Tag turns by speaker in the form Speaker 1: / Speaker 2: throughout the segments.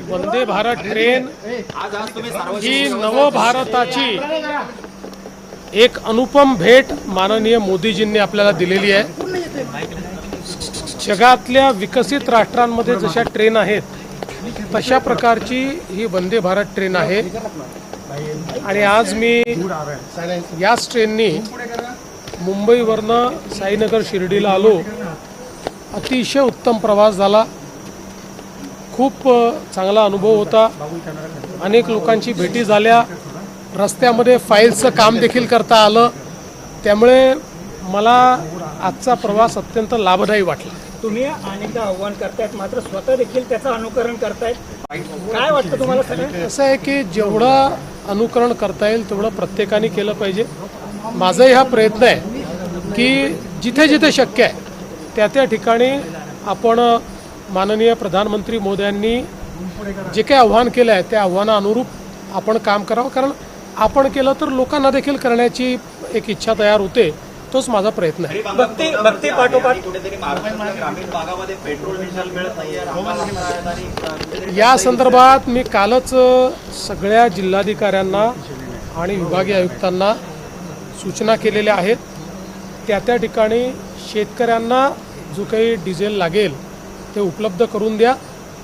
Speaker 1: Vande Bharat train ही नवभारताची एक अनुपम भेट माननीय मोदीजींनी आपल्याला दिलेली आहे। जगातल्या विकसित राष्ट्रांमध्ये जशा ट्रेन आहेत तशा प्रकारची ही वंदे भारत ट्रेन आहे आणि आज मी याच ट्रेननी मुंबईवरनं साईनगर शिर्डीला आलो। अतिशय उत्तम प्रवास झाला, खूप चांगला अनुभव होता। अनेक लोकांची भेटी झाल्या, रस्त्यामध्ये फाईलचं काम देखील करता आलं, त्यामुळे मला आजचा प्रवास अत्यंत लाभदायी वाटला।
Speaker 2: तुम्ही अनेकदा आव्हान करतायत मात्र स्वतः देखील त्याचं अनुकरण करतायत, काय वाटतं तुम्हाला? सगळं
Speaker 1: असं आहे की जेवढं अनुकरण करता येईल तेवढं प्रत्येकाने केलं पाहिजे। माझाही हा प्रयत्न आहे की जिथे जिथे शक्य आहे त्या त्या ठिकाणी आपण माननीय प्रधानमंत्री मोदयांनी जे काही आव्हान केलं आहे त्या आव्हानानुरूप आपण काम करावं, कारण आपण केलं तर लोकांना देखील करण्याची एक इच्छा तयार होते। तोच माझा प्रयत्न आहे।
Speaker 2: भक्ती पाठोपाठ
Speaker 1: या संदर्भात मी कालच सगळ्या जिल्हाधिकाऱ्यांना आणि विभागीय आयुक्तांना सूचना केलेल्या आहेत। त्या त्या ठिकाणी शेतकऱ्यांना जो काही डिझेल लागेल ते उपलब्ध करून द्या,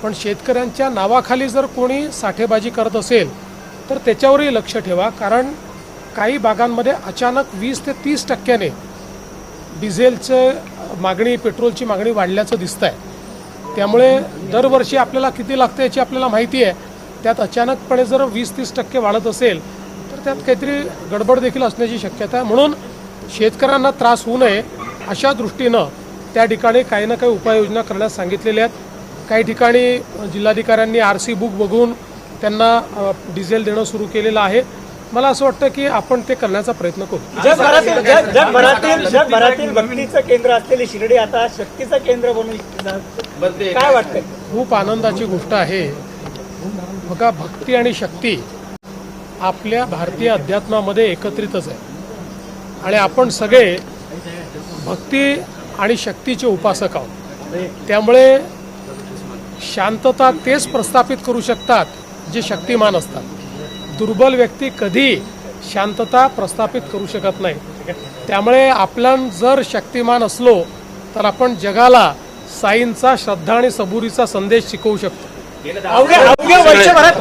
Speaker 1: पण शेतकऱ्यांच्या नावाखाली जर कोणी साठेबाजी करत असेल तर त्याच्यावरही लक्ष ठेवा, कारण काही भागांमध्ये अचानक 20 ते 30% डिझेलचं मागणी, पेट्रोलची मागणी वाढल्याचं दिसतं आहे। त्यामुळे दरवर्षी आपल्याला किती लागतं याची आपल्याला माहिती आहे, त्यात अचानकपणे जर 20-30% वाढत असेल तर त्यात काहीतरी गडबड देखील असण्याची शक्यता आहे। म्हणून शेतकऱ्यांना त्रास होऊ नये अशा दृष्टीनं त्या ठिकाणी काही ना काही उपाययोजना करण्यास सांगितलेल्या आहेत। काही ठिकाणी जिल्हाधिकाऱ्यांनी RC बुक बघून त्यांना डिझेल देणं सुरू केलेलं आहे। मला असं वाटतं की आपण ते करण्याचा प्रयत्न करू।
Speaker 2: जगभरातील भक्तीचं केंद्र असलेली शिर्डी आता शक्तीचं केंद्र बनून काय वाटतंय?
Speaker 1: खूप आनंदाची गोष्ट आहे। बघा, भक्ती आणि शक्ती आपल्या भारतीय अध्यात्मामध्ये एकत्रितच आहे आणि आपण सगळे भक्ती आणि शक्तीचे उपासक आहोत। त्यामुळे शांतता तेच प्रस्थापित करू शकतात जे शक्तिमान असतात। दुर्बल व्यक्ती कधी शांतता प्रस्थापित करू शकत नाही। त्यामुळे आपण जर शक्तिमान असलो तर आपण जगाला साईंचा श्रद्धा आणि सबुरीचा संदेश शिकवू शकतो।
Speaker 2: अवघ्या वर्षभरात